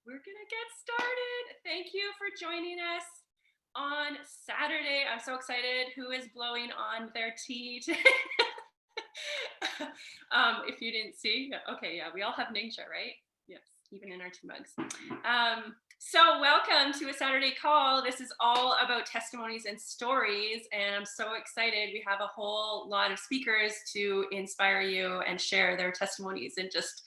We're gonna get started. Thank you for joining us on Saturday. I'm so excited. Who is blowing on their tea today? If you didn't see, okay, yeah, we all have nature, right? Yes, even in our tea mugs. So welcome to a Saturday call. This is all about testimonies and stories, and I'm so excited. We have a whole lot of speakers to inspire you and share their testimonies, and just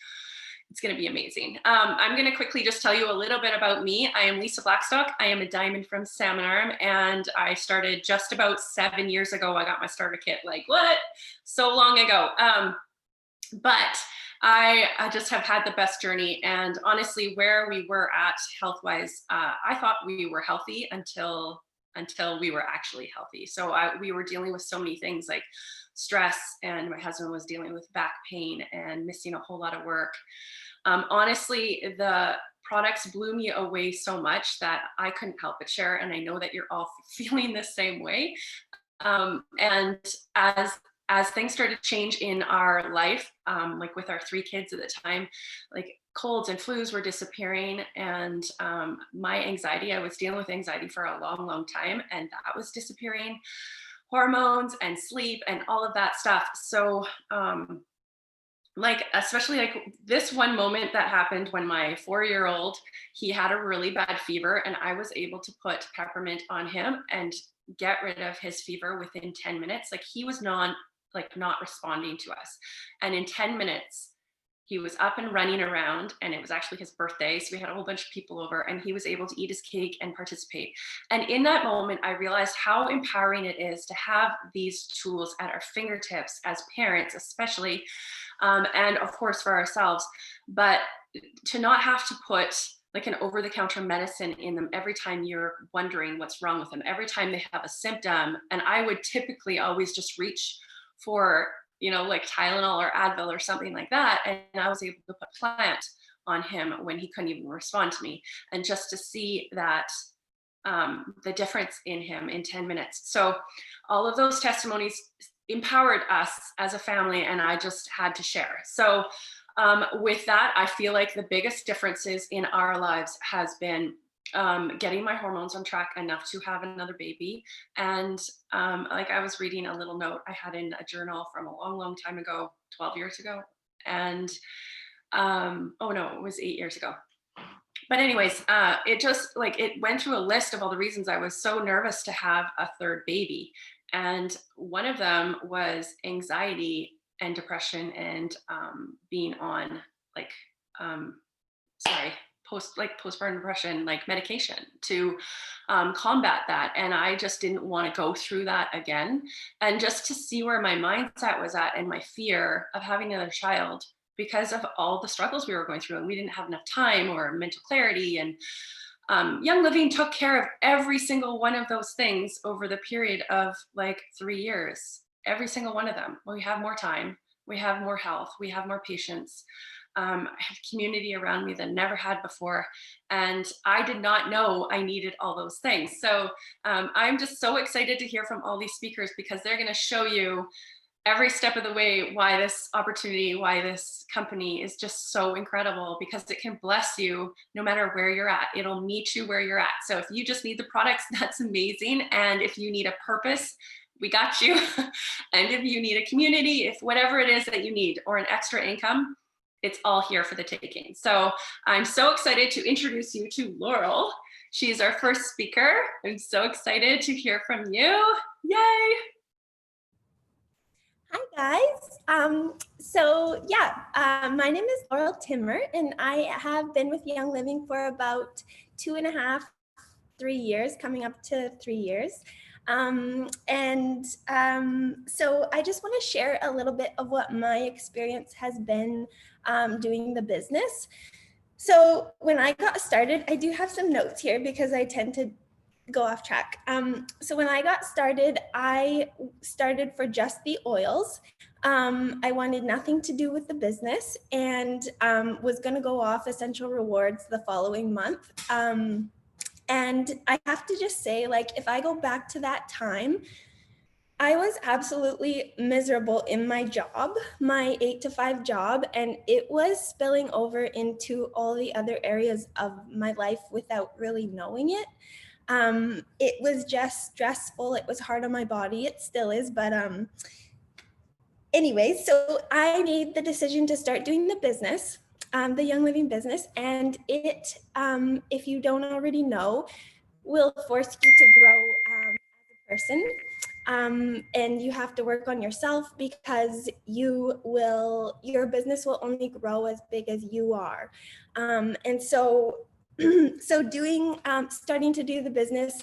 it's going to be amazing. I'm going to quickly just tell you a little bit about me. I am Lisa Blackstock. I am a diamond from Salmon Arm, and I started just about 7 years ago. I got my starter kit, like what? So long ago. But I just have had the best journey. And honestly, where we were at health-wise, I thought we were healthy until we were actually healthy. So we were dealing with so many things like stress, and my husband was dealing with back pain and missing a whole lot of work. Honestly, the products blew me away so much that I couldn't help but share. And I know that you're all feeling the same way. And as things started to change in our life, like with our 3 kids at the time, like colds and flus were disappearing, and my anxiety, I was dealing with anxiety for a long time, and that was disappearing, hormones and sleep and all of that stuff. So like especially like this one moment that happened when my 4-year-old, he had a really bad fever, and I was able to put peppermint on him and get rid of his fever within 10 minutes. Like he was not responding to us, and in 10 minutes he was up and running around, and it was actually his birthday, so we had a whole bunch of people over, and he was able to eat his cake and participate. And in that moment I realized how empowering it is to have these tools at our fingertips as parents, especially, and of course for ourselves, but to not have to put like an over-the-counter medicine in them every time you're wondering what's wrong with them, every time they have a symptom. And I would typically always just reach for, like Tylenol or Advil or something like that. And I was able to put plant on him when he couldn't even respond to me. And just to see that the difference in him in 10 minutes. So all of those testimonies empowered us as a family, and I just had to share. So with that, I feel like the biggest differences in our lives has been getting my hormones on track enough to have another baby. And like I was reading a little note I had in a journal from a long time ago, 12 years ago. And oh no, it was 8 years ago. But anyways, it just like it went through a list of all the reasons I was so nervous to have a third baby. And one of them was anxiety and depression, and being on like postpartum depression, like medication to combat that. And I just didn't want to go through that again. And just to see where my mindset was at and my fear of having another child, because of all the struggles we were going through, and we didn't have enough time or mental clarity. And Young Living took care of every single one of those things over the period of like 3 years. Every single one of them. We have more time, we have more health, we have more patience. I have community around me that I never had before. And I did not know I needed all those things. So I'm just so excited to hear from all these speakers, because they're going to show you every step of the way why this opportunity, why this company is just so incredible, because it can bless you no matter where you're at. It'll meet you where you're at. So if you just need the products, that's amazing. And if you need a purpose, we got you. And if you need a community, if whatever it is that you need, or an extra income, it's all here for the taking. So I'm so excited to introduce you to Laurel. She's our first speaker. I'm so excited to hear from you. Yay! Hi guys. My name is Laurel Timmer, and I have been with Young Living for about 2.5, 3 years, coming up to 3 years. So I just want to share a little bit of what my experience has been doing the business. So when I got started, I do have some notes here because I tend to go off track. So when I got started, I started for just the oils. I wanted nothing to do with the business, and was going to go off Essential Rewards the following month. And I have to just say, like, if I go back to that time, I was absolutely miserable in my job, my 8 to 5 job, and it was spilling over into all the other areas of my life without really knowing it. It was just stressful. It was hard on my body. It still is, but anyway, so I made the decision to start doing the business, the Young Living business, and it, if you don't already know, will force you to grow as a person. And you have to work on yourself because your business will only grow as big as you are. And so, starting to do the business,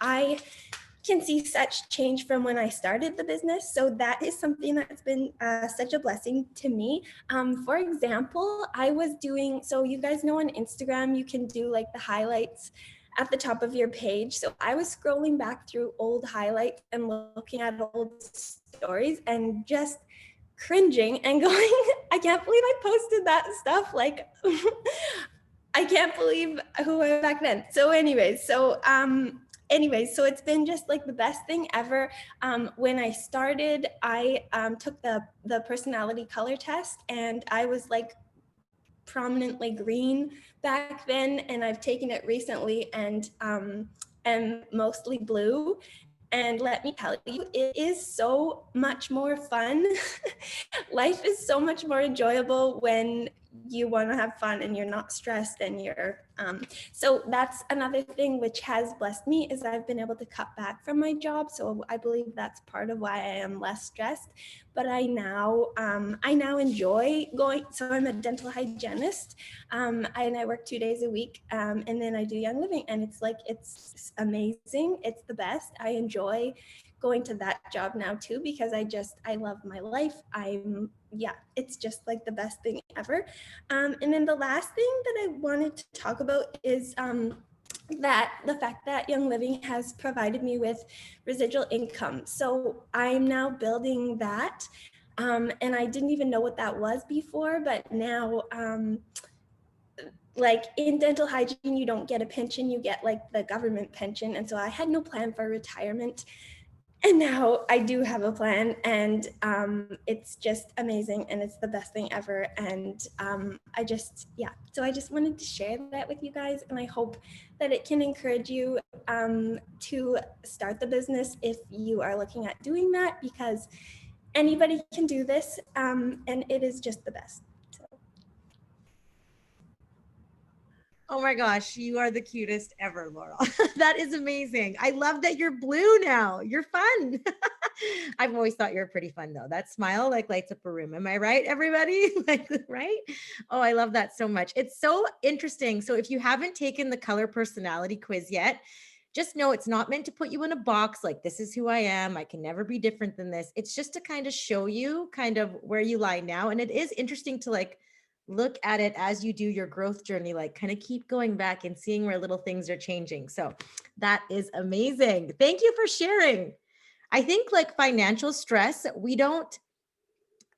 I can see such change from when I started the business. So that is something that's been such a blessing to me. For example, I was doing, so you guys know on Instagram, you can do like the highlights at the top of your page. So I was scrolling back through old highlights and looking at old stories and just cringing and going, I can't believe I posted that stuff. Like, I can't believe who I was back then. So so it's been just like the best thing ever. When I started, I took the personality color test, and I was like prominently green back then, and I've taken it recently and am mostly blue. And let me tell you, it is so much more fun. Life is so much more enjoyable when you want to have fun and you're not stressed and so that's another thing which has blessed me, is I've been able to cut back from my job. So I believe that's part of why I am less stressed. But I now enjoy going. So I'm a dental hygienist, and I work 2 days a week, and then I do Young Living, and it's amazing. It's the best. I enjoy going to that job now too, because I love my life. It's just like the best thing ever. And then the last thing that I wanted to talk about is that the fact that Young Living has provided me with residual income. So I'm now building that. And I didn't even know what that was before, but now, like in dental hygiene, you don't get a pension, you get like the government pension. And so I had no plan for retirement. And now I do have a plan, and it's just amazing, and it's the best thing ever. And so I just wanted to share that with you guys, and I hope that it can encourage you to start the business if you are looking at doing that, because anybody can do this, and it is just the best. So. Oh my gosh, you are the cutest ever, Laurel. That is amazing. I love that you're blue now. You're fun. I've always thought you're pretty fun though. That smile like lights up a room. Am I right, everybody? Like, right? Oh, I love that so much. It's so interesting. So if you haven't taken the color personality quiz yet, just know it's not meant to put you in a box like this is who I am. I can never be different than this. It's just to kind of show you kind of where you lie now. And it is interesting to like look at it as you do your growth journey, like kind of keep going back and seeing where little things are changing. So that is amazing. Thank you for sharing. I think like financial stress, we don't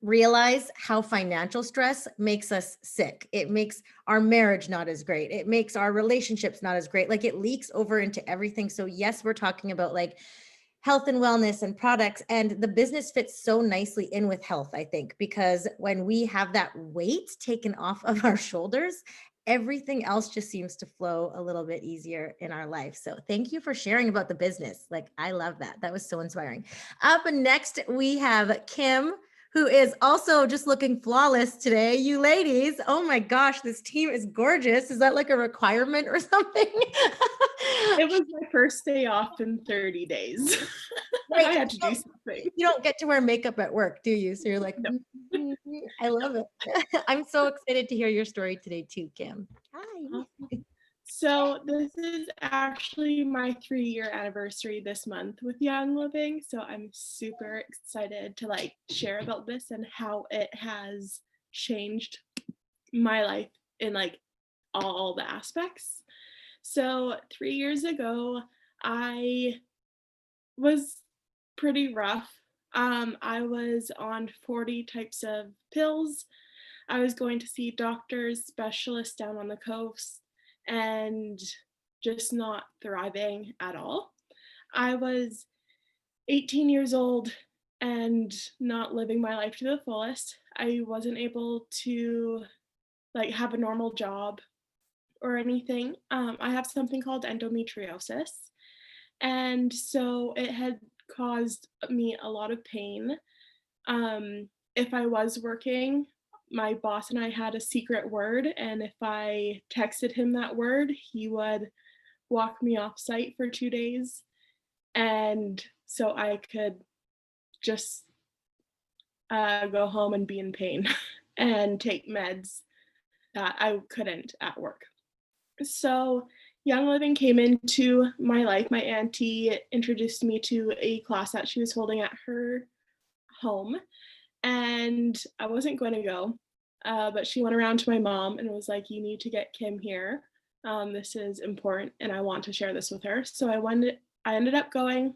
realize how financial stress makes us sick. It makes our marriage not as great. It makes our relationships not as great. Like it leaks over into everything. So yes, we're talking about like health and wellness and products, and the business fits so nicely in with health, I think, because when we have that weight taken off of our shoulders, everything else just seems to flow a little bit easier in our life. So thank you for sharing about the business. Like, I love that. That was so inspiring. Up next, we have Kim, who is also just looking flawless today. You ladies, oh my gosh, this team is gorgeous. Is that like a requirement or something? It was my first day off in 30 days. Right. I had to do something. You don't get to wear makeup at work, do you? So you're like, No. I love it. I'm so excited to hear your story today too, Kim. Hi. So this is actually my 3-year anniversary this month with Young Living. So I'm super excited to like share about this and how it has changed my life in like all the aspects. So 3 years ago, I was pretty rough. I was on 40 types of pills. I was going to see doctors, specialists down on the coast, and just not thriving at all. I was 18 years old and not living my life to the fullest. I wasn't able to like have a normal job or anything. I have something called endometriosis. And so it had caused me a lot of pain. If I was working, my boss and I had a secret word. And if I texted him that word, he would walk me off site for 2 days. And so I could just go home and be in pain and take meds that I couldn't at work. So Young Living came into my life. My auntie introduced me to a class that she was holding at her home, and I wasn't going to go, but she went around to my mom and was like, "You need to get Kim here. This is important, and I want to share this with her." So I ended up going.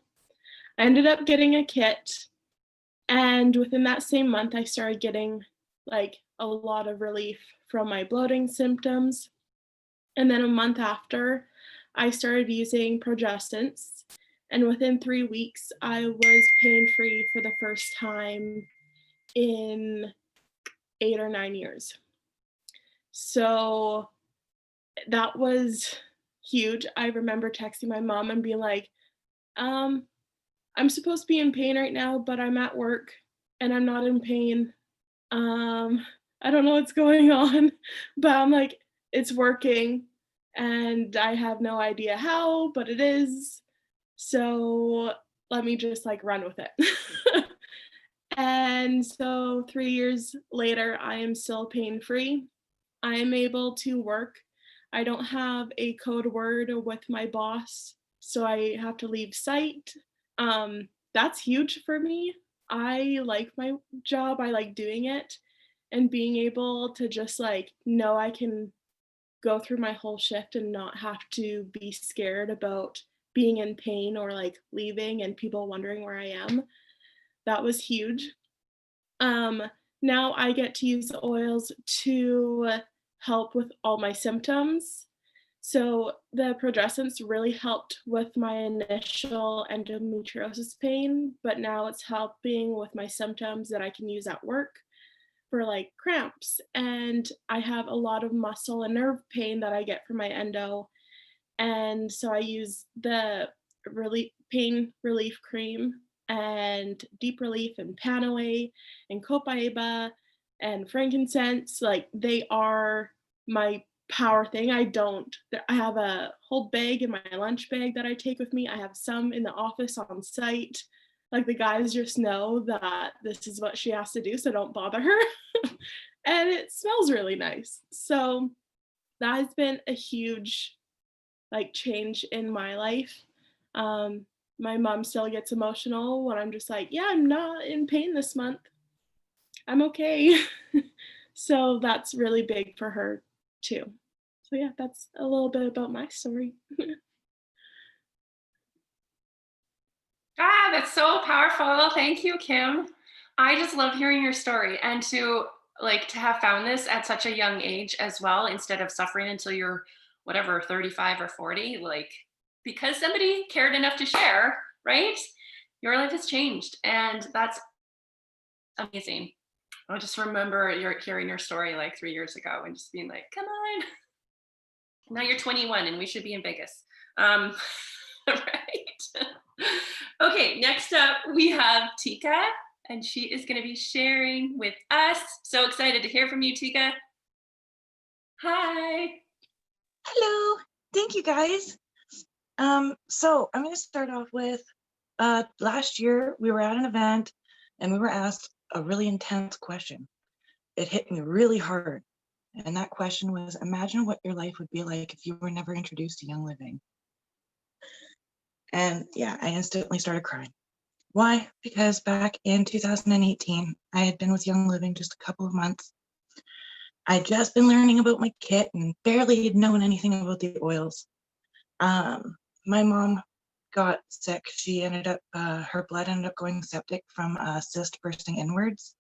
I ended up getting a kit, and within that same month, I started getting like a lot of relief from my bloating symptoms. And then a month after, I started using progestins. And within 3 weeks, I was pain free for the first time in 8 or 9 years. So that was huge. I remember texting my mom and being like, I'm supposed to be in pain right now, but I'm at work and I'm not in pain. I don't know what's going on, but I'm like, it's working and I have no idea how, but it is. So let me just like run with it. And so 3 years later, I am still pain free. I am able to work. I don't have a code word with my boss, so I have to leave site. That's huge for me. I like my job. I like doing it, and being able to just like know I can go through my whole shift and not have to be scared about being in pain or like leaving and people wondering where I am. That was huge. Um, Now I get to use the oils to help with all my symptoms. So the progestins really helped with my initial endometriosis pain, but now it's helping with my symptoms that I can use at work for like cramps. And I have a lot of muscle and nerve pain that I get from my endo. And so I use the pain relief cream and deep relief and Panaway and Copaiba and frankincense. Like they are my power thing. I have a whole bag in my lunch bag that I take with me. I have some in the office on site. Like the guys just know that this is what she has to do, so don't bother her. And it smells really nice. So that has been a huge like change in my life. My mom still gets emotional when I'm just like, yeah, I'm not in pain this month. I'm okay. So that's really big for her too. So yeah, that's a little bit about my story. That's so powerful. Thank you, Kim. I just love hearing your story, and to have found this at such a young age as well, instead of suffering until you're whatever 35 or 40, like because somebody cared enough to share, right? Your life has changed, and that's amazing. I just remember hearing your story like 3 years ago and just being like, come on. Now you're 21 and we should be in Vegas. Right. Okay, next up we have Tika, and she is going to be sharing with us. So excited to hear from you, Tika. Hi. Hello. Thank you, guys. So I'm going to start off with last year we were at an event and we were asked a really intense question. It hit me really hard. And that question was, imagine what your life would be like if you were never introduced to Young Living. And yeah, I instantly started crying. Why? Because back in 2018, I had been with Young Living just a couple of months. I'd just been learning about my kit and barely had known anything about the oils. My mom got sick. She ended up, her blood ended up going septic from a cyst bursting inwards.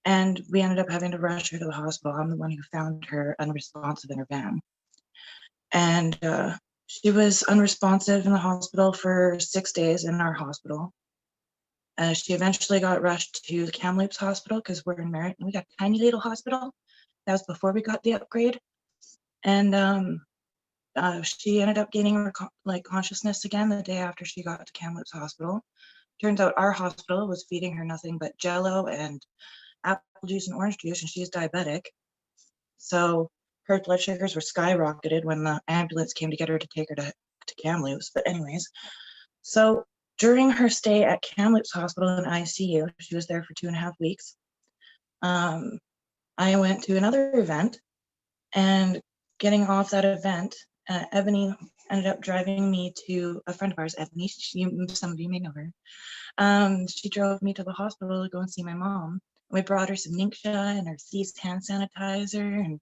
And we ended up having to rush her to the hospital. I'm the one who found her unresponsive in her van. And she was unresponsive in the hospital for 6 days in our hospital. She eventually got rushed to the Kamloops Hospital because we're in Merritt and we got a tiny little hospital. That was before we got the upgrade. And she ended up gaining her consciousness again the day after she got to Kamloops Hospital. Turns out our hospital was feeding her nothing but Jello and apple juice and orange juice, and she's diabetic. So her blood sugars were skyrocketed when the ambulance came to get her to take her to Kamloops. But anyways, so during her stay at Kamloops Hospital in ICU, she was there for 2.5 weeks. I went to another event, and getting off that event, Ebony ended up driving me to a friend of ours, Ebony. Some of you may know her. She drove me to the hospital to go and see my mom. We brought her some Ningxia and her Ceased hand sanitizer, and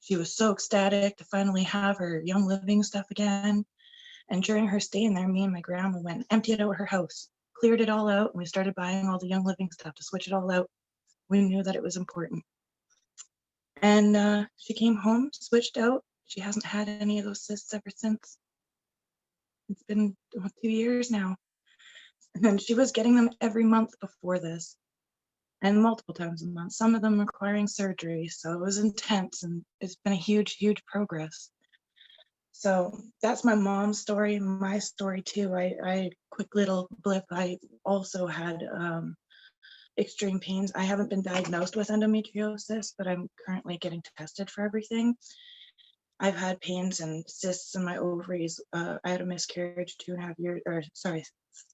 she was so ecstatic to finally have her Young Living stuff again. And during her stay in there, me and my grandma went and emptied out her house, cleared it all out, and we started buying all the Young Living stuff to switch it all out. We knew that it was important. And she came home, switched out. She hasn't had any of those cysts ever since. It's been 2 years now. And she was getting them every month before this, and multiple times a month, some of them requiring surgery. So it was intense, and it's been a huge, huge progress. So that's my mom's story, my story too. I quick little blip, I also had extreme pains. I haven't been diagnosed with endometriosis, but I'm currently getting tested for everything. I've had pains and cysts in my ovaries. I had a miscarriage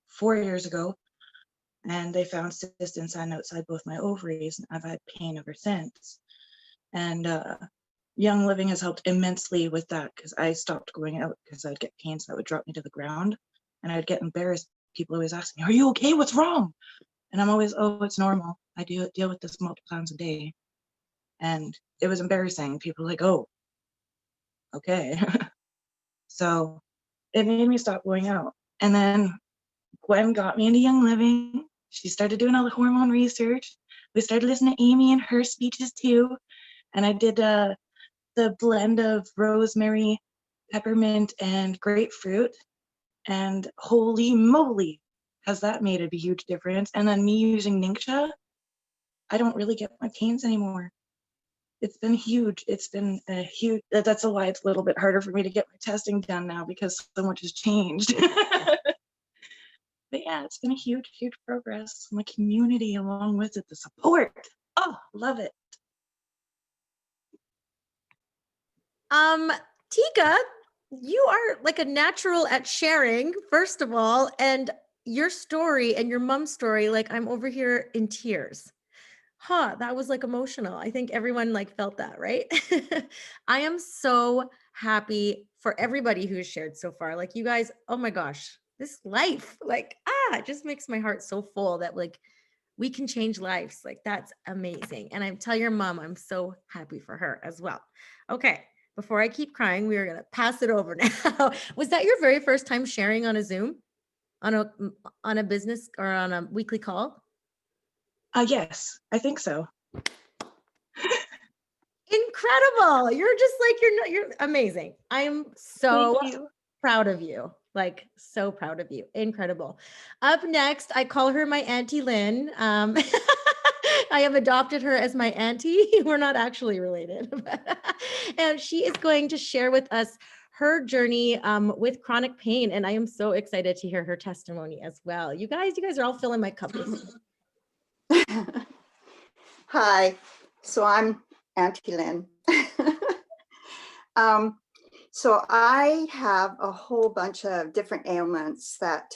4 years ago, and they found cysts inside and outside both my ovaries. And I've had pain ever since. And Young Living has helped immensely with that, because I stopped going out because I'd get pains that would drop me to the ground, and I'd get embarrassed. People always ask me, "Are you okay? What's wrong?" And I'm always, "Oh, it's normal. I deal with this multiple times a day." And it was embarrassing. People were like, "Oh, okay." So it made me stop going out. And then Gwen got me into Young Living. She started doing all the hormone research. We started listening to Amy and her speeches too. And I did the blend of rosemary, peppermint, and grapefruit. And holy moly, has that made a huge difference. And then me using Ningxia, I don't really get my pains anymore. It's been huge. It's been a huge, that's why it's a little bit harder for me to get my testing done now, because so much has changed. But yeah, it's been a huge, huge progress. My community along with it, the support. Oh, love it. Tika, you are like a natural at sharing, first of all, and your story and your mom's story, like I'm over here in tears. That was like emotional. I think everyone like felt that, right? I am so happy for everybody who's shared so far. Like you guys, oh my gosh, this life, like, it just makes my heart so full that like we can change lives. Like that's amazing. And I tell your mom, I'm so happy for her as well. Okay. Before I keep crying, we are going to pass it over now. Was that your very first time sharing on a Zoom, on a business or on a weekly call? Yes, I think so. Incredible. You're just like, you're amazing. I'm so proud of you. Like so proud of you. Incredible. Up next, I call her my Auntie Lynn. I have adopted her as my auntie. We're not actually related. And she is going to share with us her journey with chronic pain. And I am so excited to hear her testimony as well. You guys are all filling my cup with me. Hi, so I'm Auntie Lynn. So I have a whole bunch of different ailments that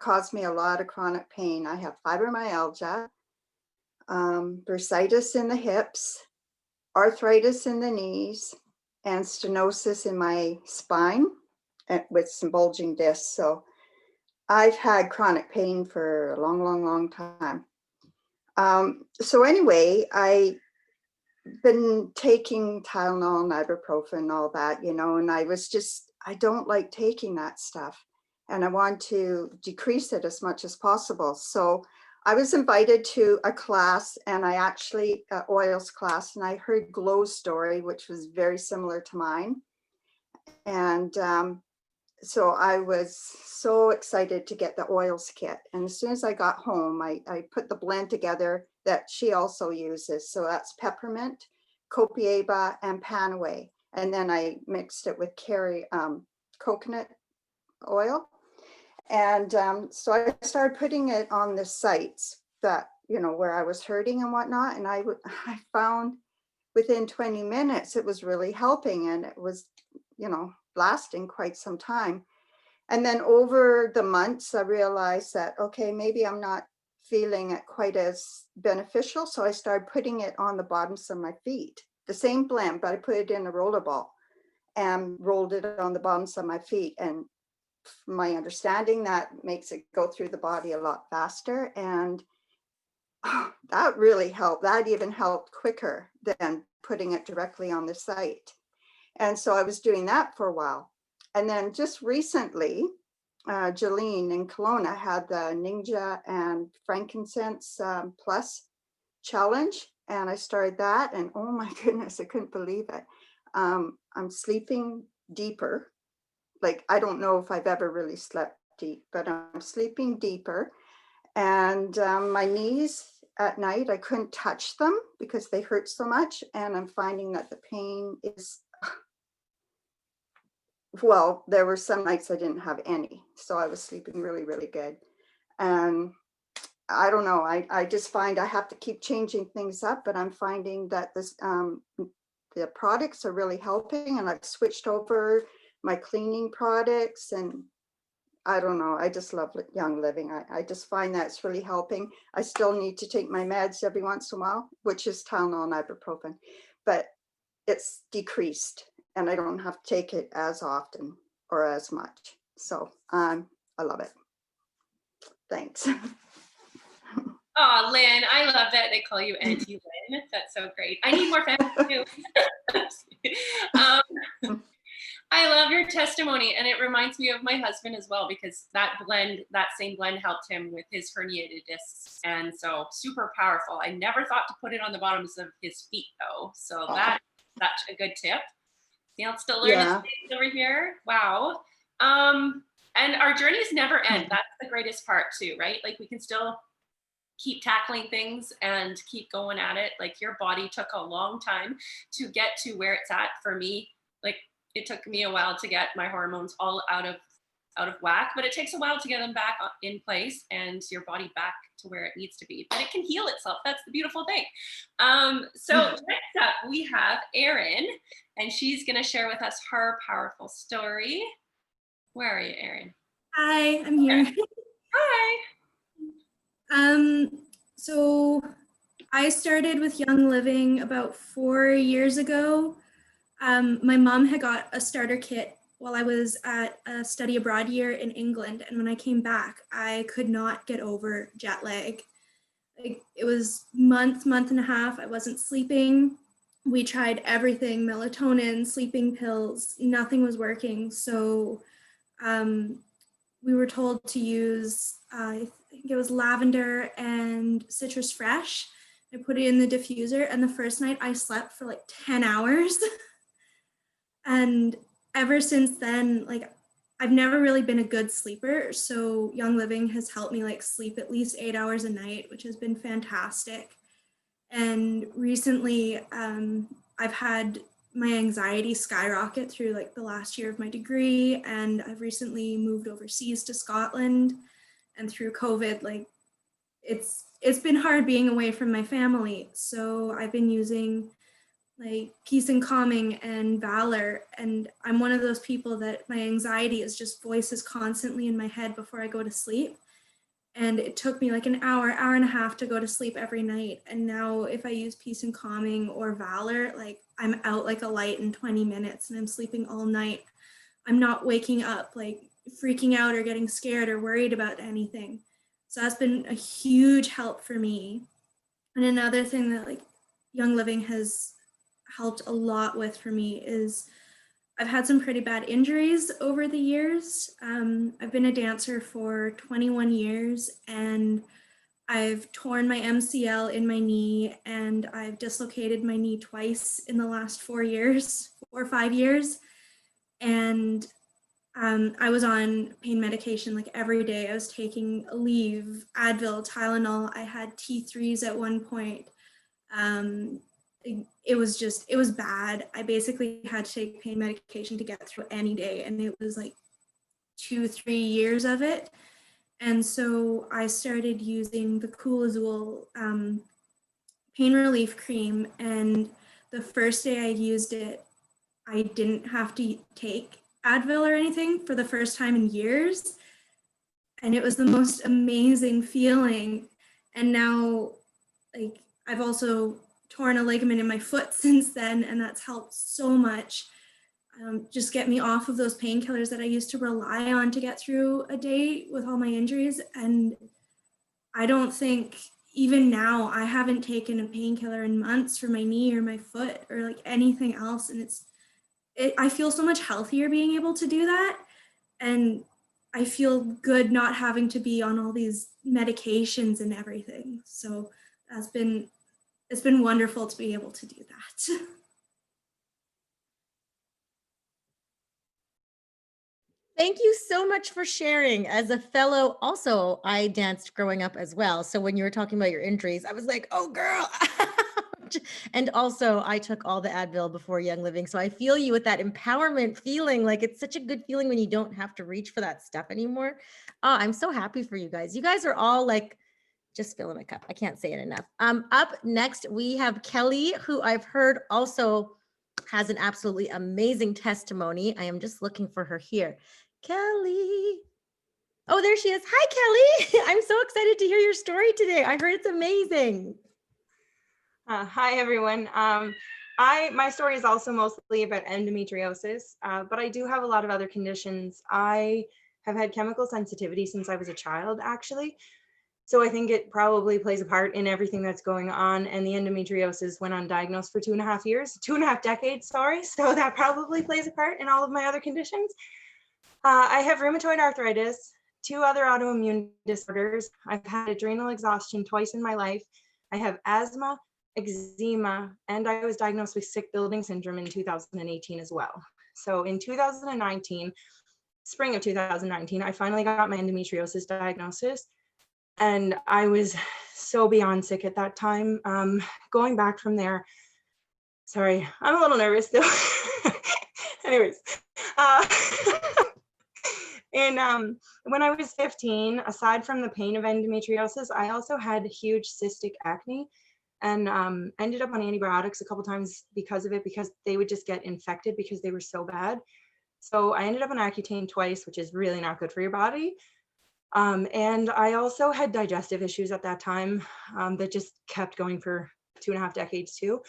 cause me a lot of chronic pain. I have fibromyalgia, bursitis in the hips, arthritis in the knees, and stenosis in my spine with some bulging discs. So I've had chronic pain for a long, long, long time. So anyway, I've been taking Tylenol, ibuprofen, all that, and I don't like taking that stuff, and I want to decrease it as much as possible. So I was invited to a class, and I actually, oils class, and I heard Glow's story, which was very similar to mine. And so I was so excited to get the oils kit. And as soon as I got home, I put the blend together that she also uses. So that's peppermint, copiaba, and panaway. And then I mixed it with coconut oil. And so I started putting it on the sites that, where I was hurting and whatnot. And I found within 20 minutes, it was really helping, and it was, lasting quite some time. And then over the months, I realized that, okay, maybe I'm not feeling it quite as beneficial. So I started putting it on the bottoms of my feet, the same blend, but I put it in a roller ball and rolled it on the bottoms of my feet. And my understanding, that makes it go through the body a lot faster. And that really helped. That even helped quicker than putting it directly on the site. And so I was doing that for a while. And then just recently, Jolene in Kelowna had the Ninja and Frankincense Plus challenge. And I started that, and oh my goodness, I couldn't believe it. I'm sleeping deeper. Like, I don't know if I've ever really slept deep, but I'm sleeping deeper. And my knees at night, I couldn't touch them because they hurt so much. And I'm finding that the pain is, well, there were some nights I didn't have any. So I was sleeping really, really good. And I don't know, I just find I have to keep changing things up, but I'm finding that the products are really helping, and I've switched over my cleaning products, and I don't know, I just love Young Living. I just find that it's really helping. I still need to take my meds every once in a while, which is Tylenol and ibuprofen, but it's decreased and I don't have to take it as often or as much. So I love it. Thanks. Oh, Lynn, I love that they call you Auntie Lynn. That's so great. I need more family too. I love your testimony, and it reminds me of my husband as well, because that same blend helped him with his herniated discs, and so super powerful. I never thought to put it on the bottoms of his feet though, so that's such a good tip. I'll still learn over here. Wow. And our journeys never end. That's the greatest part too, right? Like, we can still keep tackling things and keep going at it. Like, your body took a long time to get to where it's at. For me, like, it took me a while to get my hormones all out of whack, but it takes a while to get them back in place and your body back to where it needs to be. But it can heal itself. That's the beautiful thing. So next up, we have Erin, and she's going to share with us her powerful story. Where are you, Erin? Hi, I'm here. Hi. So I started with Young Living about 4 years ago. My mom had got a starter kit while I was at a study abroad year in England. And when I came back, I could not get over jet lag. Like, it was month and a half. I wasn't sleeping. We tried everything, melatonin, sleeping pills, nothing was working. So we were told to use, I think it was lavender and citrus fresh. I put it in the diffuser, and the first night I slept for like 10 hours. And ever since then, like, I've never really been a good sleeper. So Young Living has helped me like sleep at least 8 hours a night, which has been fantastic. And recently, I've had my anxiety skyrocket through like the last year of my degree, and I've recently moved overseas to Scotland. And through COVID, like, it's been hard being away from my family. So I've been using like Peace and Calming and Valor, and I'm one of those people that my anxiety is just voices constantly in my head before I go to sleep. And it took me like an hour and a half to go to sleep every night. And now if I use Peace and Calming or Valor, like, I'm out like a light in 20 minutes and I'm sleeping all night. I'm not waking up like freaking out or getting scared or worried about anything. So that's been a huge help for me. And another thing that like Young Living has helped a lot with for me is I've had some pretty bad injuries over the years. I've been a dancer for 21 years, and I've torn my MCL in my knee, and I've dislocated my knee twice in the last 4 or 5 years. And I was on pain medication like every day. I was taking Aleve, Advil, Tylenol. I had T3s at one point. It was bad. I basically had to take pain medication to get through any day. And it was like 2-3 years of it. And so I started using the Cool Azul pain relief cream. And the first day I used it, I didn't have to take Advil or anything for the first time in years. And it was the most amazing feeling. And now, like, I've also torn a ligament in my foot since then, and that's helped so much. Just get me off of those painkillers that I used to rely on to get through a day with all my injuries. And I don't think, even now, I haven't taken a painkiller in months for my knee or my foot or like anything else. And I feel so much healthier being able to do that. And I feel good not having to be on all these medications and everything. So it's been wonderful to be able to do that. Thank you so much for sharing. As a fellow, also, I danced growing up as well. So when you were talking about your injuries, I was like, oh, girl. And also, I took all the Advil before Young Living. So I feel you with that empowerment feeling. Like, it's such a good feeling when you don't have to reach for that stuff anymore. Oh, I'm so happy for you guys. You guys are all like, just filling my cup. I can't say it enough. Up next, we have Kelly, who I've heard also has an absolutely amazing testimony. I am just looking for her here. Kelly. Oh, there she is. Hi, Kelly. I'm so excited to hear your story today. I heard it's amazing. Hi, everyone. My story is also mostly about endometriosis, but I do have a lot of other conditions. I have had chemical sensitivity since I was a child, actually. So I think it probably plays a part in everything that's going on. And the endometriosis went undiagnosed for 2.5 years, 2.5 decades, sorry. So that probably plays a part in all of my other conditions. I have rheumatoid arthritis, 2 other autoimmune disorders. I've had adrenal exhaustion twice in my life. I have asthma, eczema, and I was diagnosed with sick building syndrome in 2018 as well. So in 2019, spring of 2019, I finally got my endometriosis diagnosis. And I was so beyond sick at that time. Going back from there, sorry, I'm a little nervous though. Anyways, and when I was 15, aside from the pain of endometriosis, I also had huge cystic acne and ended up on antibiotics a couple times because of it, because they would just get infected because they were so bad. So I ended up on Accutane twice, which is really not good for your body. And I also had digestive issues at that time that just kept going for 2.5 decades too.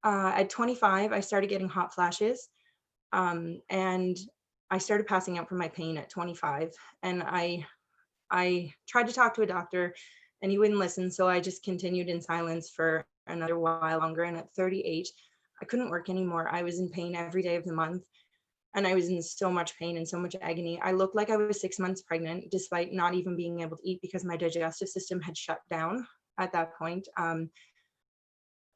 At 25, I started getting hot flashes, and I started passing out from my pain at 25. And I tried to talk to a doctor and he wouldn't listen. So I just continued in silence for another while longer. And at 38, I couldn't work anymore. I was in pain every day of the month. And I was in so much pain and so much agony. I looked like I was 6 months pregnant, despite not even being able to eat because my digestive system had shut down at that point.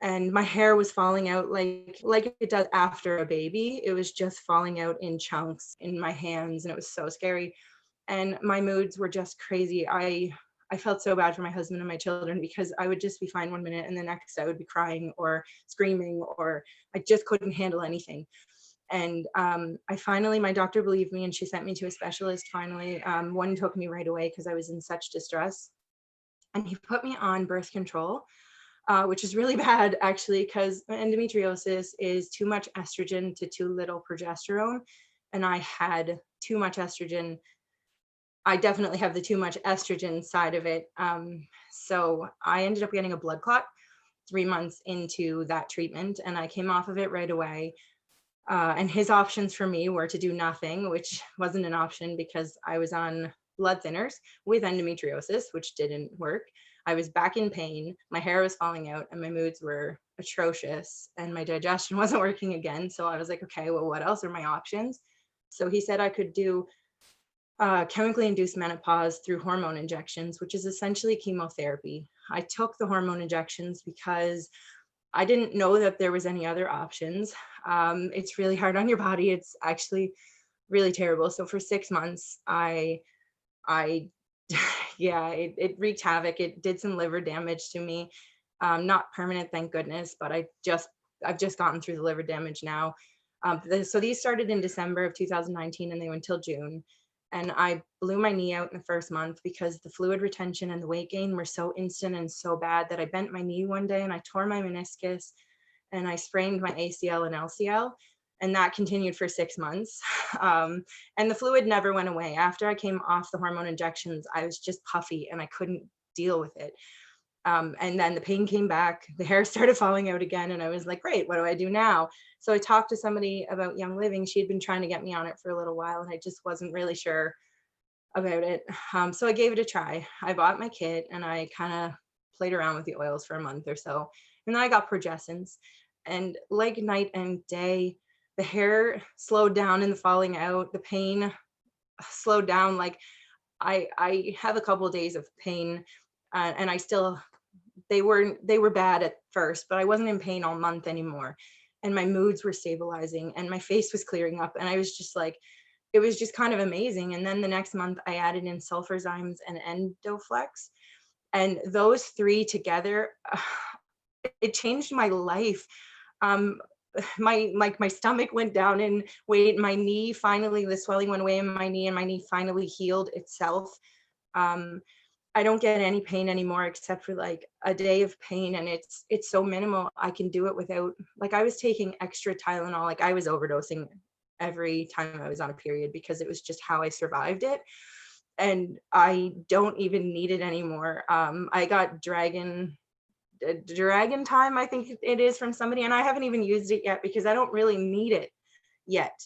And my hair was falling out like it does after a baby. It was just falling out in chunks in my hands, and it was so scary. And my moods were just crazy. I felt so bad for my husband and my children because I would just be fine one minute and the next I would be crying or screaming, or I just couldn't handle anything. And my doctor believed me and she sent me to a specialist finally. One took me right away because I was in such distress. And he put me on birth control, which is really bad actually, because endometriosis is too much estrogen to too little progesterone. And I had too much estrogen. I definitely have the too much estrogen side of it. So I ended up getting a blood clot 3 months into that treatment, and I came off of it right away. And his options for me were to do nothing, which wasn't an option because I was on blood thinners with endometriosis, which didn't work. I was back in pain, my hair was falling out, and my moods were atrocious, and my digestion wasn't working again. So I was like, okay, well, what else are my options? So he said I could do chemically induced menopause through hormone injections, which is essentially chemotherapy. I took the hormone injections because I didn't know that there was any other options. It's really hard on your body. It's actually really terrible. So for 6 months, yeah, it wreaked havoc. It did some liver damage to me. Not permanent, thank goodness, but I've just gotten through the liver damage now. So these started in December of 2019 and they went till June. And I blew my knee out in the first month because the fluid retention and the weight gain were so instant and so bad that I bent my knee one day and I tore my meniscus and I sprained my ACL and LCL. And that continued for 6 months. And the fluid never went away. After I came off the hormone injections, I was just puffy and I couldn't deal with it. And then the pain came back, the hair started falling out again. And I was like, great, what do I do now? So I talked to somebody about Young Living. She had been trying to get me on it for a little while and I just wasn't really sure about it. So I gave it a try. I bought my kit and I kind of played around with the oils for a month or so. And then I got progestins, and like night and day, the hair slowed down in the falling out, the pain slowed down. Like I have a couple of days of pain, and I still, they were bad at first, but I wasn't in pain all month anymore. And my moods were stabilizing and my face was clearing up. And I was just like, it was just kind of amazing. And then the next month I added in sulfurzymes and Endoflex. And those three together, it changed my life. My stomach went down in weight. My knee finally, the swelling went away in my knee, and my knee finally healed itself. I don't get any pain anymore except for like a day of pain, and it's so minimal. I can do it without, like, I was taking extra Tylenol, like I was overdosing every time I was on a period because it was just how I survived it. And I don't even need it anymore. I got Dragon Time, I think it is, from somebody, and I haven't even used it yet because I don't really need it yet.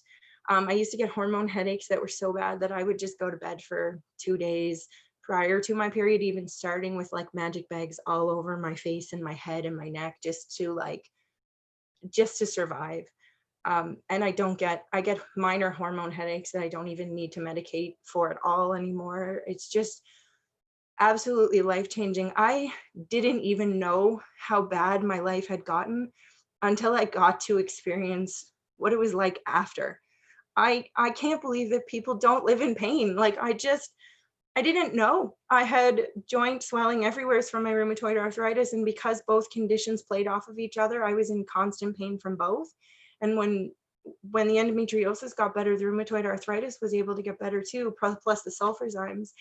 I used to get hormone headaches that were so bad that I would just go to bed for 2 days prior to my period, even starting with like magic bags all over my face and my head and my neck just to survive. And I get minor hormone headaches that I don't even need to medicate for at all anymore. It's just absolutely life-changing. I didn't even know how bad my life had gotten until I got to experience what it was like after. I can't believe that people don't live in pain. Like I didn't know. I had joint swelling everywhere from my rheumatoid arthritis, and because both conditions played off of each other, I was in constant pain from both. And when the endometriosis got better, the rheumatoid arthritis was able to get better too, plus the sulfurzymes.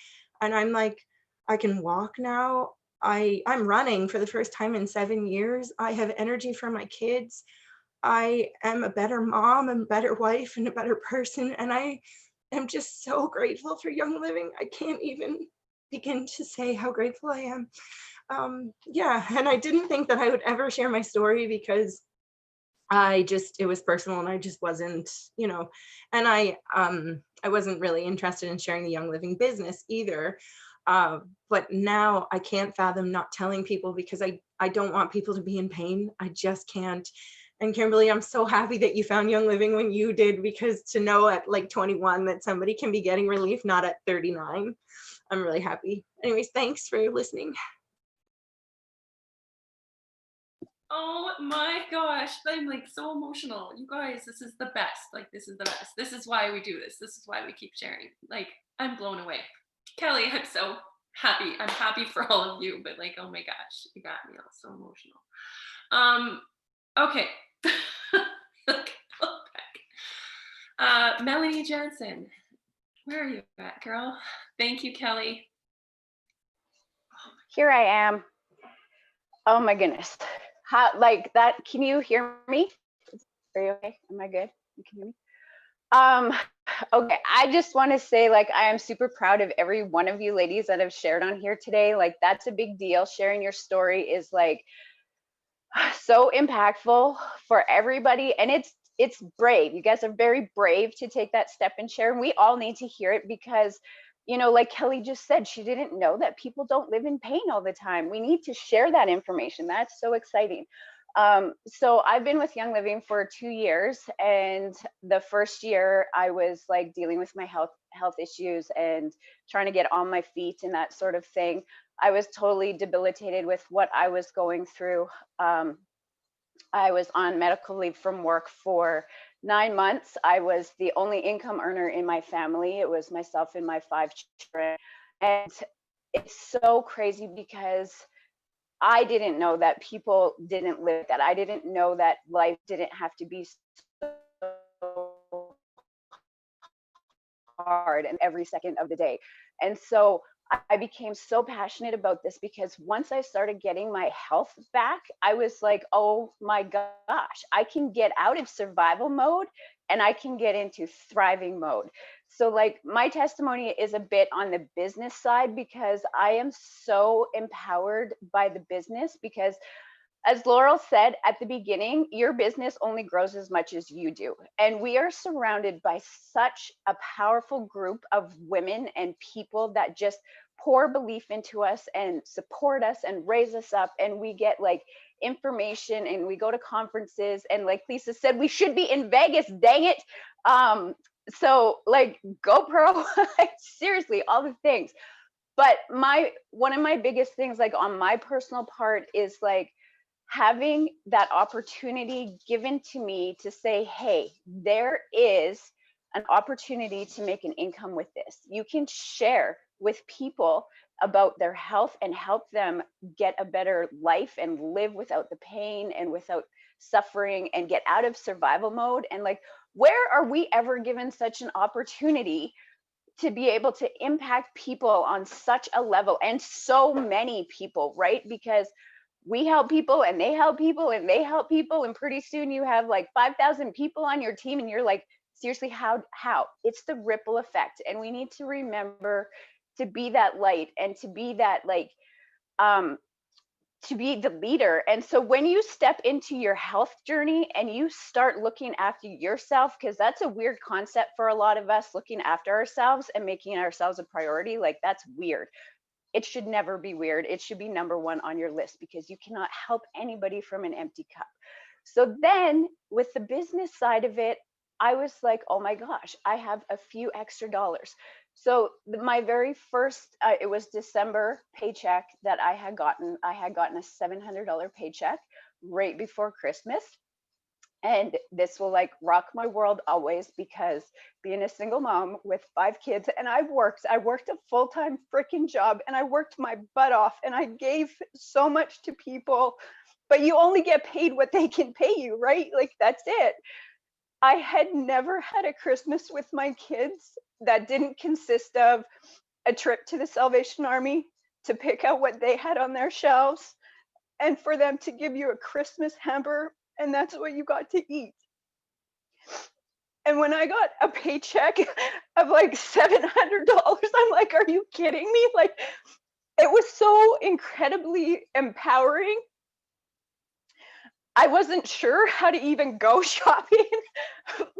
And I'm like, I can walk now. I'm running for the first time in 7 years. I have energy for my kids. I am a better mom and better wife and a better person. And I am just so grateful for Young Living. I can't even begin to say how grateful I am. Yeah, and I didn't think that I would ever share my story because it was personal and I just wasn't, and I wasn't really interested in sharing the Young Living business either. But now I can't fathom not telling people because I don't want people to be in pain. I just can't. And Kimberly, I'm so happy that you found Young Living when you did, because to know at like 21 that somebody can be getting relief, not at 39, I'm really happy. Anyways, thanks for listening. Oh my gosh, I'm like so emotional. You guys, this is the best. Like, this is the best. This is why we do this. This is why we keep sharing. Like, I'm blown away. Kelly, I'm so happy. I'm happy for all of you, but like, oh my gosh, you got me all so emotional. Okay. Melanie Johnson, where are you at, girl? Thank you, Kelly. Here I am. Oh my goodness. How, like that, can you hear me? Are you okay? Am I good? You can hear me? Okay, I just want to say, like, I am super proud of every one of you ladies that have shared on here today. Like, that's a big deal. Sharing your story is like so impactful for everybody, and it's brave. You guys are very brave to take that step and share, and we all need to hear it because, like Kelly just said, she didn't know that people don't live in pain all the time. We need to share that information. That's so exciting. So I've been with Young Living for 2 years, and the first year I was like dealing with my health issues and trying to get on my feet and that sort of thing. I was totally debilitated with what I was going through. I was on medical leave from work for 9 months. I was the only income earner in my family. It was myself and my 5 children. And it's so crazy because I didn't know that people didn't live that. I didn't know that life didn't have to be so hard and every second of the day. And so I became so passionate about this because once I started getting my health back, I was like, oh my gosh, I can get out of survival mode and I can get into thriving mode. So, like, my testimony is a bit on the business side because I am so empowered by the business because, as Laurel said at the beginning, your business only grows as much as you do. And we are surrounded by such a powerful group of women and people that just pour belief into us and support us and raise us up. And we get like information and we go to conferences. And like Lisa said, we should be in Vegas, dang it. So like GoPro, seriously, all the things. But one of my biggest things, like on my personal part, is like having that opportunity given to me to say, hey, there is an opportunity to make an income with this. You can share with people about their health and help them get a better life and live without the pain and without suffering and get out of survival mode. And like, where are we ever given such an opportunity to be able to impact people on such a level, and so many people, right? Because we help people and they help people and they help people, and pretty soon you have like 5,000 people on your team and you're like, seriously, how? It's the ripple effect. And we need to remember to be that light and to be that like to be the leader. And so when you step into your health journey and you start looking after yourself, because that's a weird concept for a lot of us, looking after ourselves and making ourselves a priority, like that's weird. It should never be weird. It should be number one on your list because you cannot help anybody from an empty cup. So then with the business side of it, I was like, oh my gosh, I have a few extra dollars. So my very first, it was December paycheck that I had gotten. I had gotten a $700 paycheck right before Christmas. And this will like rock my world always, because being a single mom with 5 kids, and I worked a full-time freaking job and I worked my butt off and I gave so much to people, but you only get paid what they can pay you, right? Like that's it. I had never had a Christmas with my kids that didn't consist of a trip to the Salvation Army to pick out what they had on their shelves and for them to give you a Christmas hamper, and that's what you got to eat. And when I got a paycheck of like $700, I'm like, are you kidding me? Like, it was so incredibly empowering. I wasn't sure how to even go shopping,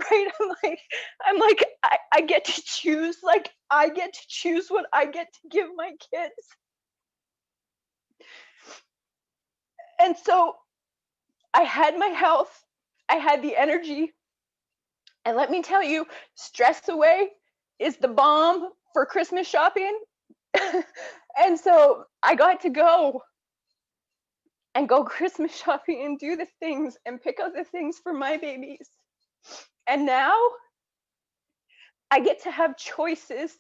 right? I'm like, I get to choose, like, I get to choose what I get to give my kids. And so I had my health, I had the energy, and let me tell you, stress away is the bomb for Christmas shopping. And so I got to go Christmas shopping and do the things and pick out the things for my babies. And now I get to have choices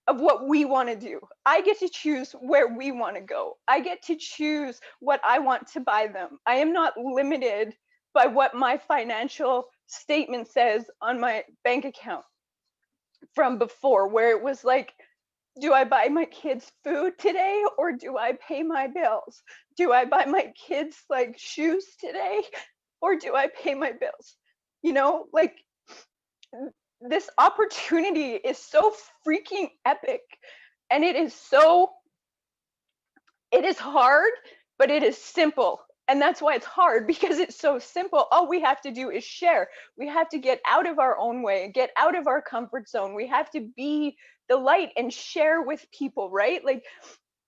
of what we want to do. I get to choose where we want to go. I get to choose what I want to buy them. I am not limited by what my financial statement says on my bank account from before, where it was like, do I buy my kids food today or do I pay my bills? Do I buy my kids like shoes today or do I pay my bills? You know, like this opportunity is so freaking epic, and it is hard, but it is simple. And that's why it's hard, because it's so simple. All we have to do is share. We have to get out of our own way, get out of our comfort zone. We have to be the light and share with people, right? Like,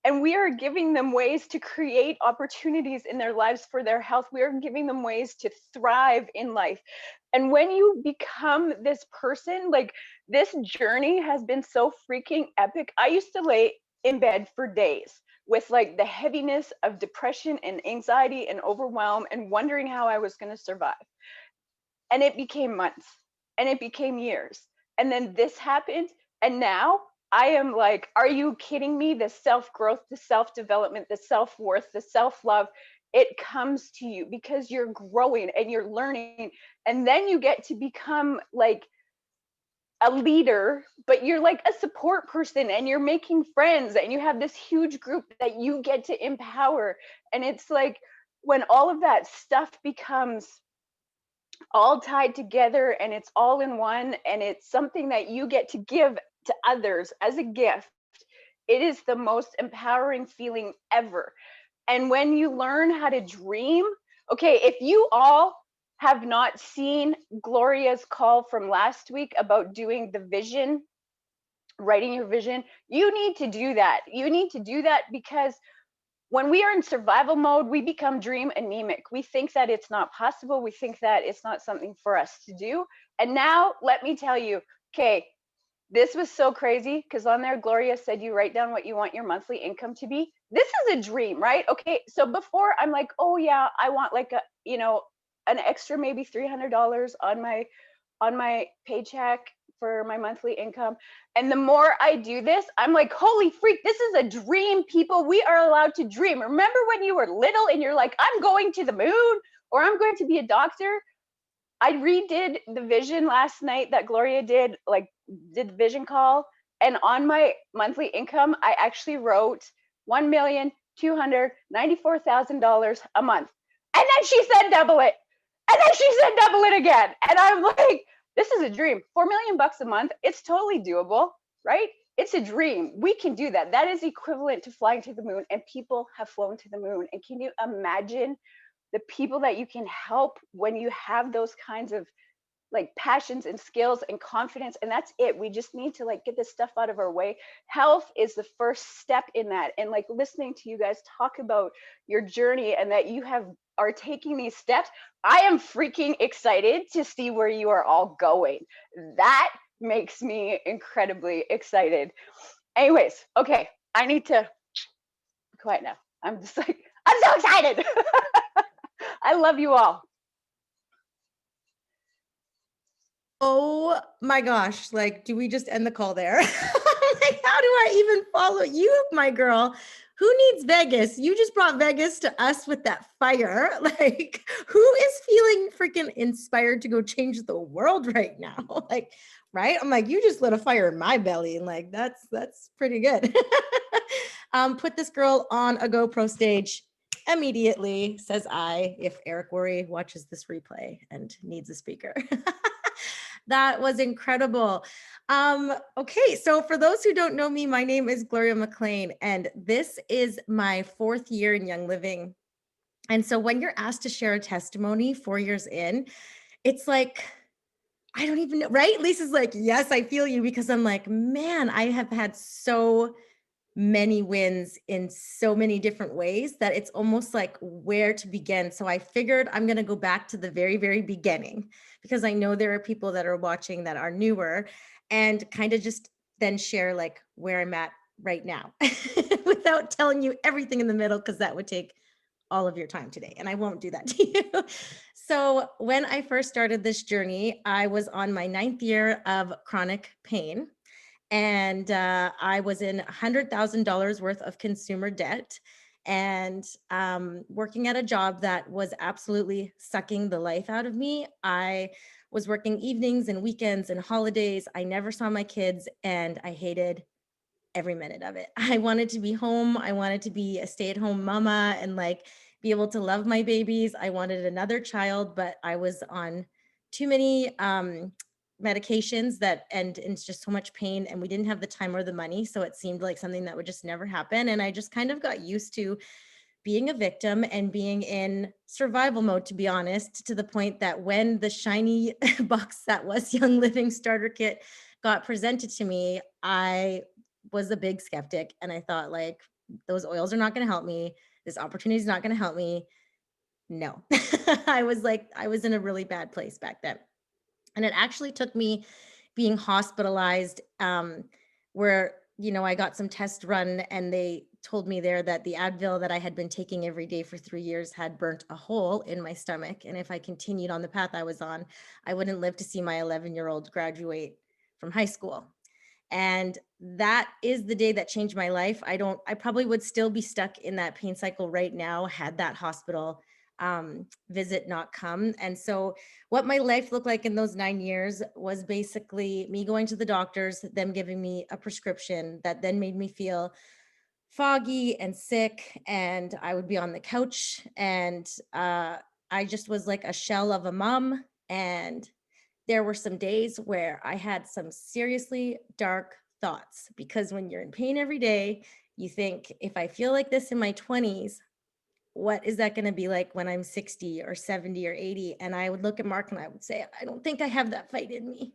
and we are giving them ways to create opportunities in their lives for their health. We are giving them ways to thrive in life. And when you become this person, like, this journey has been so freaking epic. I used to lay in bed for days, with like the heaviness of depression and anxiety and overwhelm and wondering how I was going to survive. And it became months and it became years. And then this happened. And now I am like, are you kidding me? The self-growth, the self-development, the self-worth, the self-love, it comes to you because you're growing and you're learning. And then you get to become like a leader, but you're like a support person and you're making friends and you have this huge group that you get to empower. And it's like when all of that stuff becomes all tied together and it's all in one and it's something that you get to give to others as a gift, it is the most empowering feeling ever. And when you learn how to dream, okay, if you all have not seen Gloria's call from last week about doing the vision, writing your vision, you need to do that. You need to do that because when we are in survival mode, we become dream anemic. We think that it's not possible. We think that it's not something for us to do. And now let me tell you, okay, this was so crazy because on there, Gloria said you write down what you want your monthly income to be. This is a dream, right? Okay, so before I'm like, oh yeah, I want like a, an extra maybe $300 on my paycheck for my monthly income. And the more I do this, I'm like, holy freak, this is a dream, people. We are allowed to dream. Remember when you were little and you're like, I'm going to the moon or I'm going to be a doctor? I redid the vision last night that Gloria did the vision call. And on my monthly income, I actually wrote $1,294,000 a month. And then she said double it. And then she said double it again. And I'm like, this is a dream. $4 million a month. It's totally doable, right? It's a dream. We can do that. That is equivalent to flying to the moon. And people have flown to the moon. And can you imagine the people that you can help when you have those kinds of like passions and skills and confidence? And that's it. We just need to like get this stuff out of our way. Health is the first step in that. And like listening to you guys talk about your journey and that you are taking these steps, I am freaking excited to see where you are all going. That makes me incredibly excited. Anyways, okay, I need to be quiet now. I'm just like, I'm so excited. I love you all. Oh my gosh. Like, do we just end the call there? Like, how do I even follow you, my girl? Who needs Vegas? You just brought Vegas to us with that fire. Like, who is feeling freaking inspired to go change the world right now? Like, right? I'm like, you just lit a fire in my belly. And like, that's pretty good. Put this girl on a GoPro stage immediately, says I, if Eric Worre watches this replay and needs a speaker. That was incredible. Okay, so for those who don't know me, my name is Gloria McLean, and this is my 4th year in Young Living. And so when you're asked to share a testimony 4 years in, it's like, I don't even know, right? Lisa's like, yes, I feel you, because I'm like, man, I have had so many wins in so many different ways that it's almost like where to begin. So I figured I'm going to go back to the very, very beginning, because I know there are people that are watching that are newer, and kind of just then share like where I'm at right now without telling you everything in the middle, because that would take all of your time today, and I won't do that to you. So when I first started this journey, I was on my 9th year of chronic pain. And I was in $100,000 worth of consumer debt, and working at a job that was absolutely sucking the life out of me. I was working evenings and weekends and holidays. I never saw my kids, and I hated every minute of it. I wanted to be home. I wanted to be a stay-at-home mama and like be able to love my babies. I wanted another child, but I was on too many medications and it's just so much pain, and we didn't have the time or the money. So it seemed like something that would just never happen. And I just kind of got used to being a victim and being in survival mode, to be honest, to the point that when the shiny box that was Young Living Starter Kit got presented to me, I was a big skeptic. And I thought, like, those oils are not going to help me. This opportunity is not going to help me. No, I was in a really bad place back then. And it actually took me being hospitalized, where, I got some tests run and they told me there that the Advil that I had been taking every day for 3 years had burnt a hole in my stomach. And if I continued on the path I was on, I wouldn't live to see my 11-year-old graduate from high school. And that is the day that changed my life. I probably would still be stuck in that pain cycle right now had that hospital visit not come. And so what my life looked like in those 9 years was basically me going to the doctors, them giving me a prescription that then made me feel foggy and sick. And I would be on the couch, and I just was like a shell of a mom. And there were some days where I had some seriously dark thoughts, because when you're in pain every day, you think, if I feel like this in my 20s, what is that going to be like when I'm 60 or 70 or 80? And I would look at Mark and I would say, I don't think I have that fight in me.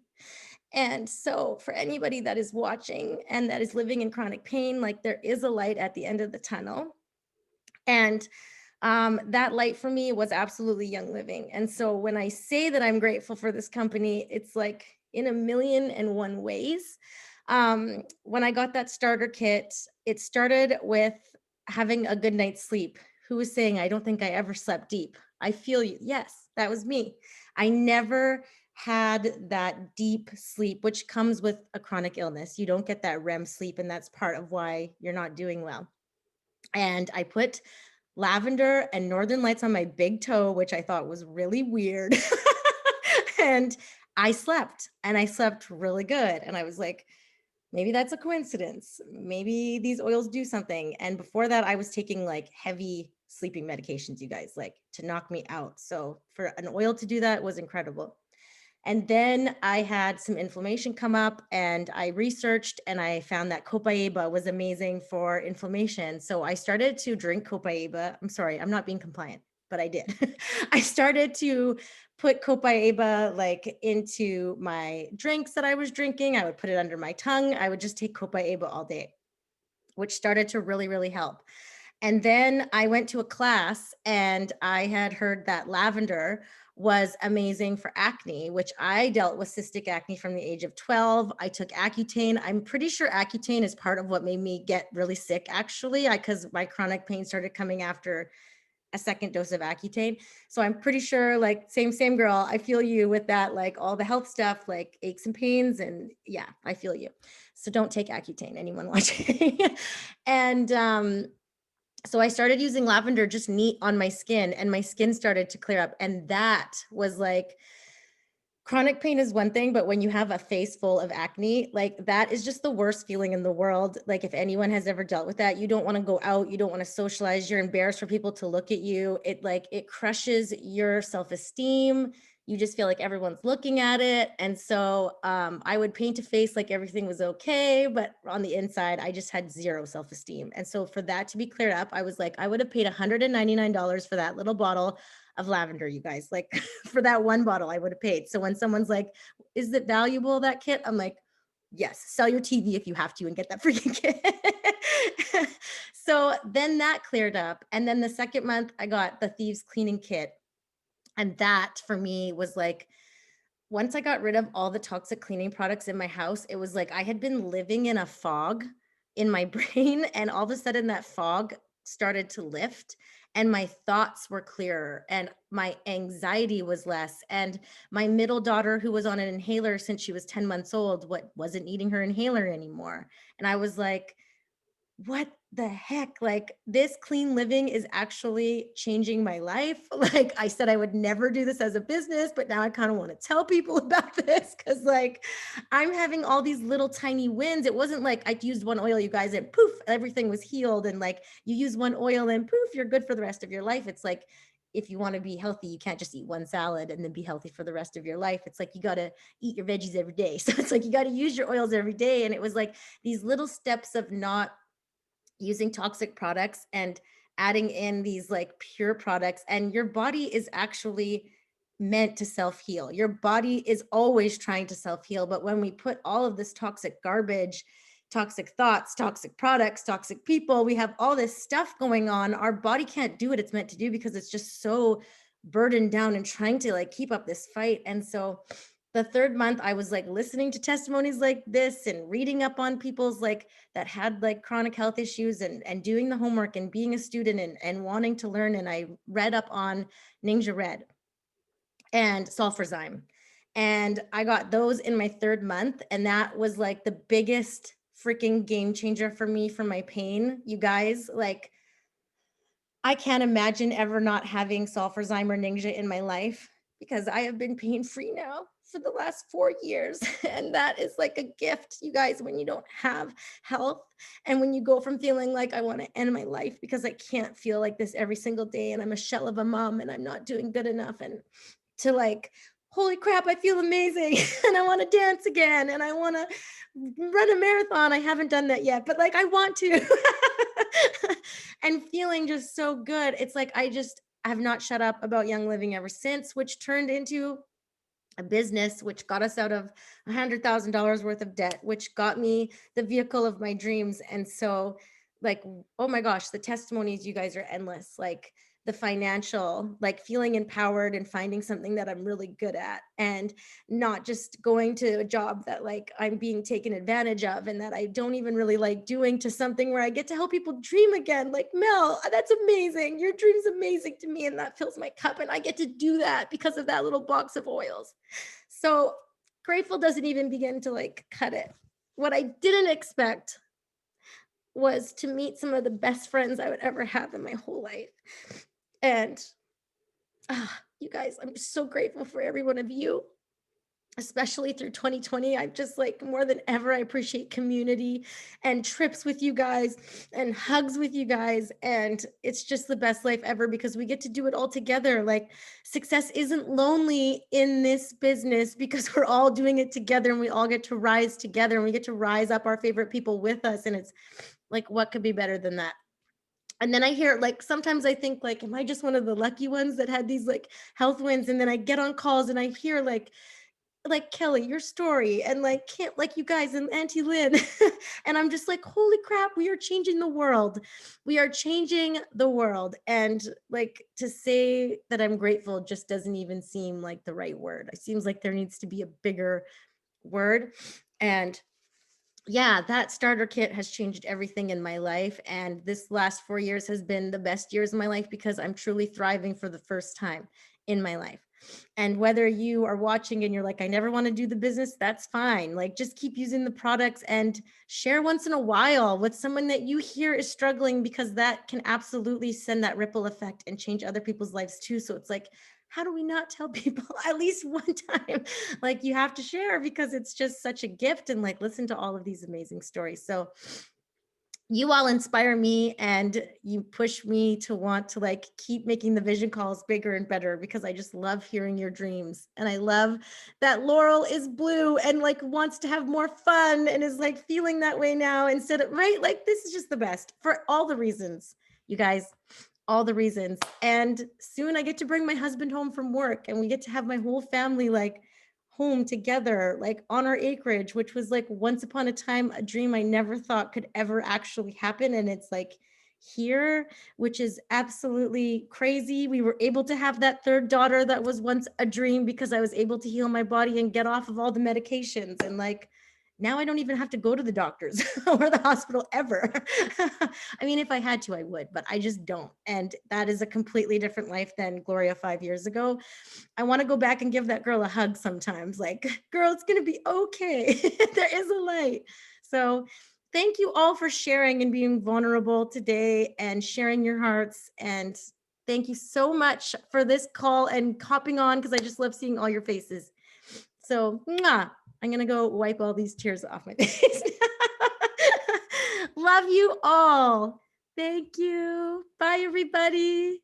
And so for anybody that is watching and that is living in chronic pain, like, there is a light at the end of the tunnel. And that light for me was absolutely Young Living. And so when I say that I'm grateful for this company, it's like in 1,000,001 ways. When I got that starter kit, it started with having a good night's sleep. Who was saying, I don't think I ever slept deep? I feel you. Yes, that was me. I never had that deep sleep, which comes with a chronic illness. You don't get that REM sleep, and that's part of why you're not doing well. And I put lavender and northern lights on my big toe, which I thought was really weird. And I slept really good. And I was like, maybe that's a coincidence. Maybe these oils do something. And before that, I was taking like heavy sleeping medications, you guys, like to knock me out. So for an oil to do that was incredible. And then I had some inflammation come up, and I researched and I found that Copaiba was amazing for inflammation. So I started to drink Copaiba. I'm sorry, I'm not being compliant, but I did. I started to put Copaiba like into my drinks that I was drinking. I would put it under my tongue. I would just take Copaiba all day, which started to really, really help. And then I went to a class, and I had heard that lavender was amazing for acne, which I dealt with cystic acne from the age of 12. I took Accutane. I'm pretty sure Accutane is part of what made me get really sick, actually, because my chronic pain started coming after a second dose of Accutane. So I'm pretty sure, like, same girl, I feel you with that, like all the health stuff, like aches and pains. And yeah, I feel you. So don't take Accutane, anyone watching. And so I started using lavender just neat on my skin, and my skin started to clear up. And that was like, chronic pain is one thing, but when you have a face full of acne, like, that is just the worst feeling in the world. Like, if anyone has ever dealt with that, you don't want to go out, you don't want to socialize, you're embarrassed for people to look at you. It crushes your self-esteem. You just feel like everyone's looking at it. And so I would paint a face like everything was okay, but on the inside, I just had zero self-esteem. And so for that to be cleared up, I was like, I would have paid $199 for that little bottle of lavender, you guys. Like, for that one bottle, I would have paid. So when someone's like, is it valuable, that kit? I'm like, yes, sell your TV if you have to and get that freaking kit. So then that cleared up. And then the second month, I got the Thieves Cleaning Kit. And that for me was like, once I got rid of all the toxic cleaning products in my house, it was like I had been living in a fog in my brain. And all of a sudden that fog started to lift, and my thoughts were clearer, and my anxiety was less. And my middle daughter, who was on an inhaler since she was 10 months old, wasn't needing her inhaler anymore. And I was like, what the heck? Like, this clean living is actually changing my life. Like, I said I would never do this as a business, but now I kind of want to tell people about this, because like, I'm having all these little tiny wins. It wasn't like I used one oil, you guys, and poof, everything was healed. And like, you use one oil and poof, you're good for the rest of your life. It's like, if you want to be healthy, you can't just eat one salad and then be healthy for the rest of your life. It's like, you got to eat your veggies every day. So it's like, you got to use your oils every day. And it was like these little steps of not using toxic products and adding in these like pure products. And your body is actually meant to self-heal. Your body is always trying to self-heal. But when we put all of this toxic garbage, toxic thoughts, toxic products, toxic people, we have all this stuff going on, our body can't do what it's meant to do, because it's just so burdened down and trying to like keep up this fight. And so the third month, I was like listening to testimonies like this and reading up on people's like that had like chronic health issues and doing the homework and being a student and wanting to learn. And I read up on Ninja Red and Sulfurzyme. And I got those in my third month. And that was like the biggest freaking game changer for me for my pain. You guys, like, I can't imagine ever not having Sulfurzyme or Ninja in my life because I have been pain-free now for the last 4 years. And that is like a gift, you guys, when you don't have health and when you go from feeling like I want to end my life because I can't feel like this every single day and I'm a shell of a mom and I'm not doing good enough, and to like, holy crap, I feel amazing and I want to dance again and I want to run a marathon. I haven't done that yet, but like I want to. And feeling just so good. It's like I have not shut up about Young Living ever since, which turned into a business, which got us out of $100,000 worth of debt, which got me the vehicle of my dreams. And so, like, oh my gosh, the testimonies, you guys, are endless. Like the financial, like feeling empowered and finding something that I'm really good at, and not just going to a job that like I'm being taken advantage of and that I don't even really like doing, to something where I get to help people dream again. Like, Mel, that's amazing. Your dream's amazing to me. And that fills my cup. And I get to do that because of that little box of oils. So grateful doesn't even begin to like cut it. What I didn't expect was to meet some of the best friends I would ever have in my whole life. And you guys, I'm so grateful for every one of you, especially through 2020. I'm just like, more than ever, I appreciate community and trips with you guys and hugs with you guys. And it's just the best life ever because we get to do it all together. Like, success isn't lonely in this business because we're all doing it together and we all get to rise together and we get to rise up our favorite people with us. And it's like, what could be better than that? And then I hear, like, sometimes I think like, am I just one of the lucky ones that had these like health wins? And then I get on calls and I hear like Kelly, your story, and like can't like you guys and Auntie Lynn. And I'm just like, holy crap, we are changing the world. We are changing the world. And like, to say that I'm grateful just doesn't even seem like the right word. It seems like there needs to be a bigger word. And yeah, that starter kit has changed everything in my life. And this last 4 years has been the best years of my life because I'm truly thriving for the first time in my life. And whether you are watching and you're like, I never want to do the business, that's fine. Like, just keep using the products and share once in a while with someone that you hear is struggling, because that can absolutely send that ripple effect and change other people's lives too. So it's like, how do we not tell people at least one time? Like, you have to share because it's just such a gift, and like, listen to all of these amazing stories. So you all inspire me and you push me to want to like keep making the vision calls bigger and better, because I just love hearing your dreams. And I love that Laurel is blue and like wants to have more fun and is like feeling that way now instead of, right? Like, this is just the best for all the reasons, you guys, all the reasons. And soon I get to bring my husband home from work and we get to have my whole family like home together, like on our acreage, which was like once upon a time a dream I never thought could ever actually happen. And it's like here, which is absolutely crazy. We were able to have that third daughter that was once a dream because I was able to heal my body and get off of all the medications. And like, now I don't even have to go to the doctors or the hospital ever. I mean, if I had to, I would, but I just don't. And that is a completely different life than Gloria 5 years ago. I want to go back and give that girl a hug sometimes. Like, girl, it's going to be okay. There is a light. So thank you all for sharing and being vulnerable today and sharing your hearts. And thank you so much for this call and hopping on, because I just love seeing all your faces. So mwah, I'm going to go wipe all these tears off my face. Love you all. Thank you. Bye, everybody.